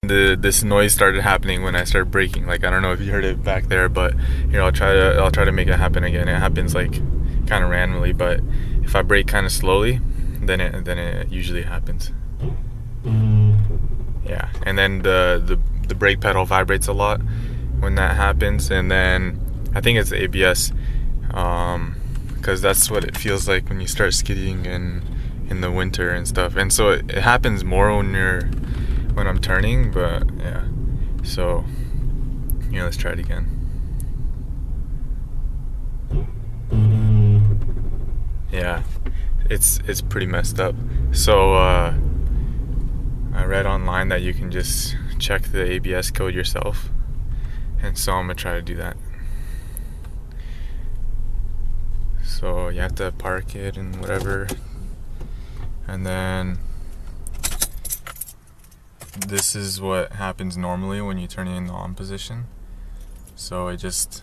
This noise started happening when I started braking. Like, I don't know if you heard it back there, but here, I'll try to make it happen again. It happens like kind of randomly, but if I brake kind of slowly, then it usually happens. Yeah, and then the brake pedal vibrates a lot when that happens, and then I think it's the ABS, because that's what it feels like when you start skidding in the winter and stuff. And so it happens more when I'm turning, but yeah. So let's try it again. Yeah, it's pretty messed up. So I read online that you can just check the ABS code yourself, and so I'm gonna try to do that. So you have to park it and whatever, and then this is what happens normally when you turn it in the on position. So it's just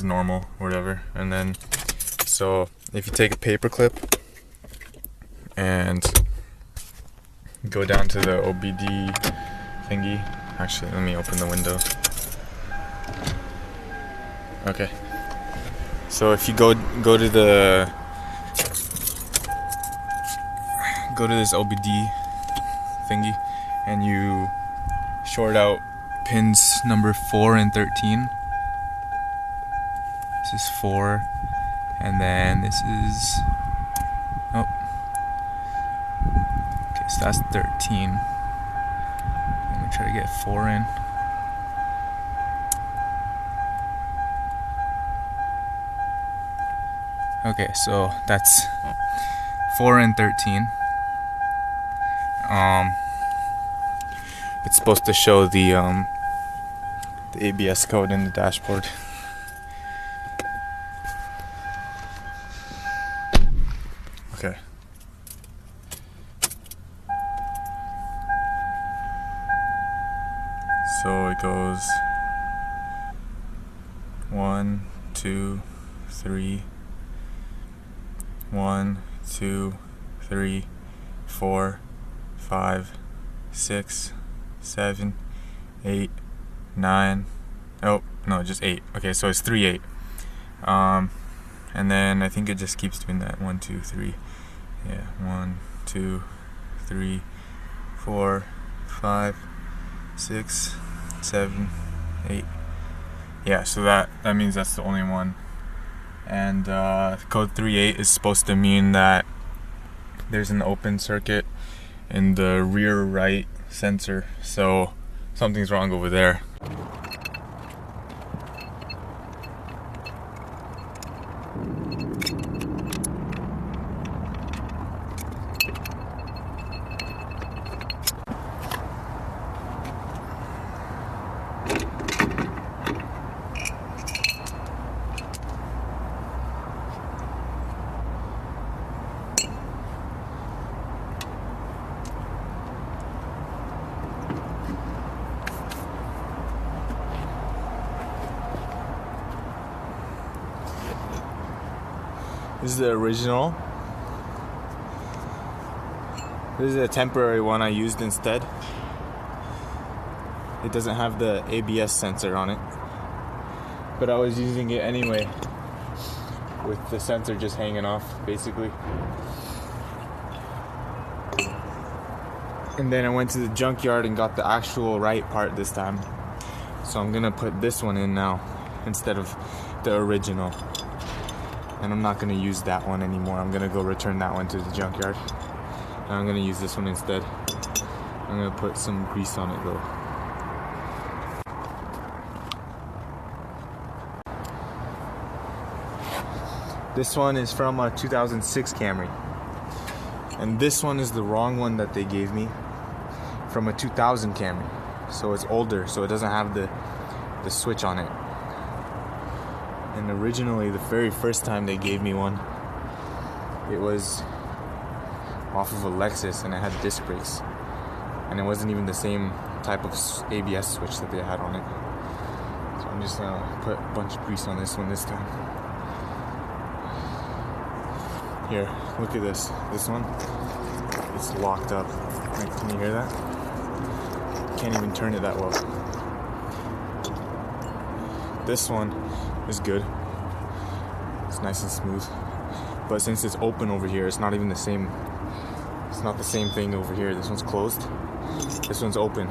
normal or whatever. And then so if you take a paper clip and go down to the OBD thingy. Actually, let me open the window. Okay. So if you go to this OBD thingy and you short out pins number 4 and 13. This is 4, and then this is okay, so that's 13. I'm gonna try to get 4 in. Okay, so that's 4 and 13. It's supposed to show the ABS code in the dashboard. Okay. So it goes 1, 2, 3. 1, 2, 3, 4, 5, 6, 7, 8, 9. Oh no, just 8. Okay, so it's 3, 8. And then I think it just keeps doing that. 1, 2, 3. Yeah, 1, 2, 3, 4, 5, 6, 7, 8. Yeah, so that means that's the only one. And code 38 is supposed to mean that there's an open circuit in the rear right sensor, so something's wrong over there. This is the original. This is a temporary one I used instead. It doesn't have the ABS sensor on it, but I was using it anyway with the sensor just hanging off, basically. And then I went to the junkyard and got the actual right part this time. So I'm gonna put this one in now instead of the original. And I'm not gonna use that one anymore. I'm gonna go return that one to the junkyard. And I'm gonna use this one instead. I'm gonna put some grease on it though. This one is from a 2006 Camry. And this one is the wrong one that they gave me from a 2000 Camry. So it's older, so it doesn't have the switch on it. And originally, the very first time they gave me one, it was off of a Lexus and it had disc brakes. And it wasn't even the same type of ABS switch that they had on it. So I'm just gonna put a bunch of grease on this one this time. Here, look at this. This one. it's locked up. Like, can you hear that? Can't even turn it that well. This one is good. It's nice and smooth. But since it's open over here, it's not even the same. It's not the same thing over here. This one's closed. This one's open.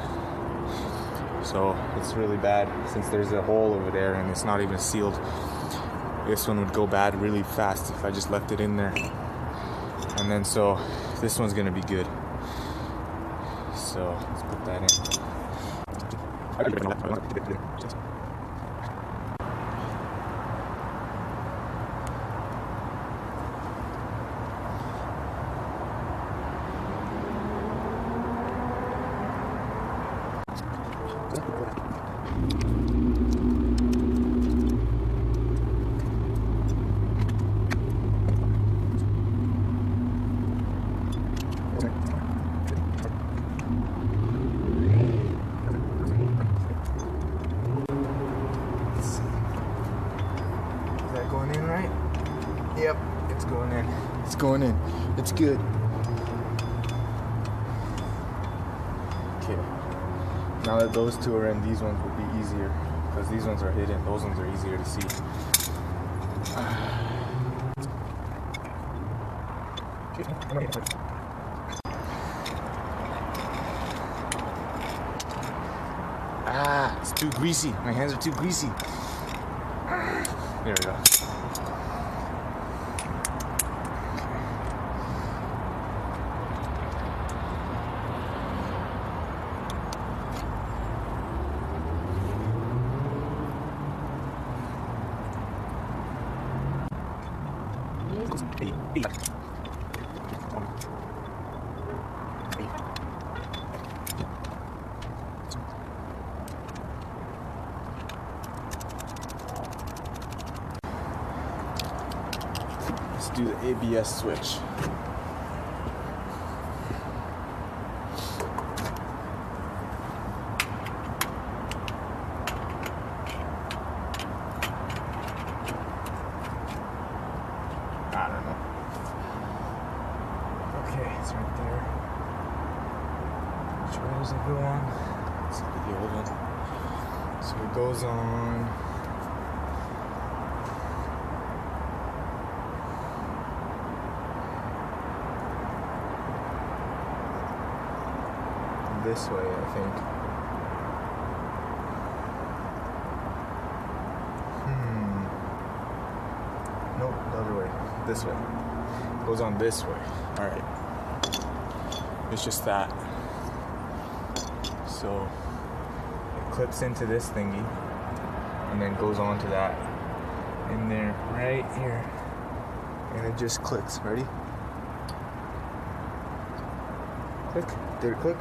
So it's really bad since there's a hole over there and it's not even sealed. This one would go bad really fast if I just left it in there. And then so this one's gonna be good. So let's put that in. Going in right? Yep, it's going in. It's going in. It's good. Okay. Now that those two are in, these ones will be easier because these ones are hidden. Those ones are easier to see. Ah, it's too greasy. My hands are too greasy. There we go. Let's do the ABS switch. I don't know. Okay, it's right there. Which way does it go on? Let's look at the old one. So it goes on. This way, I think. Nope, the other way. This way. It goes on this way. Alright. It's just that. So it clips into this thingy and then goes on to that in there right here. And it just clicks. Ready? Click. Did it click?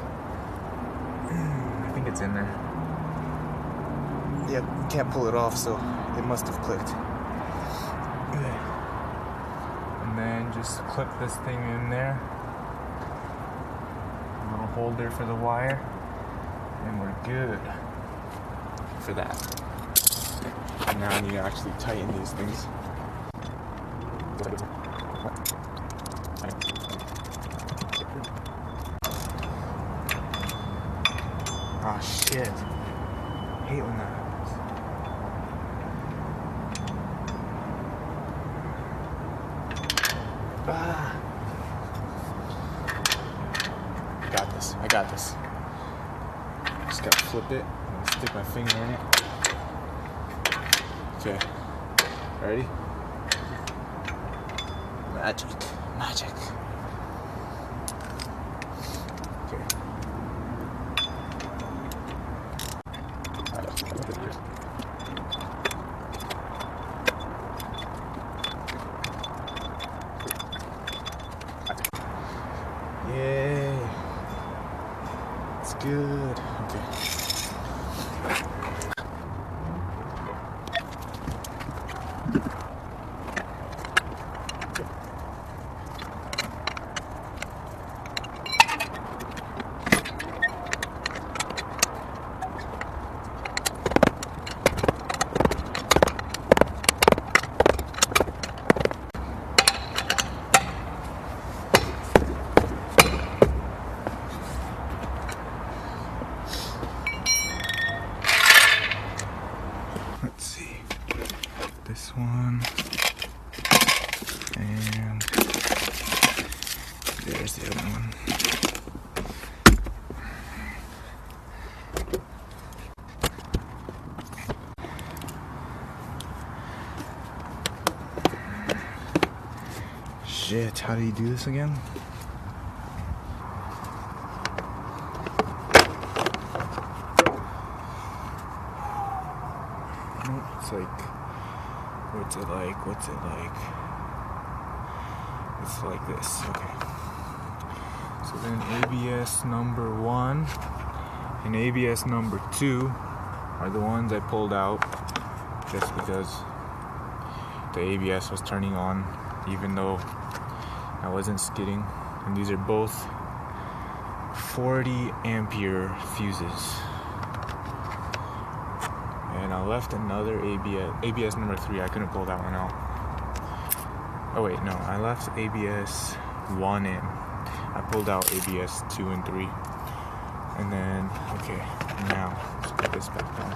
I think it's in there. Yep, you can't pull it off, so it must have clicked. And then just clip this thing in there. A little holder for the wire. And we're good for that. And now I need to actually tighten these things. Ah, shit. I hate when that happens. Ah. I got this. Just gotta flip it and stick my finger in it. Okay. Ready? Magic. Okay. Yay. It's good. Okay. Shit, how do you do this again? It's like, what's it like? It's like this, okay. So then ABS number 1 and ABS number 2 are the ones I pulled out just because the ABS was turning on even though I wasn't skidding. And these are both 40 ampere fuses. And I left another ABS number 3. I couldn't pull that one out. Oh wait, no, I left ABS 1 in. I pulled out ABS 2 and 3. And then, okay, now let's put this back down.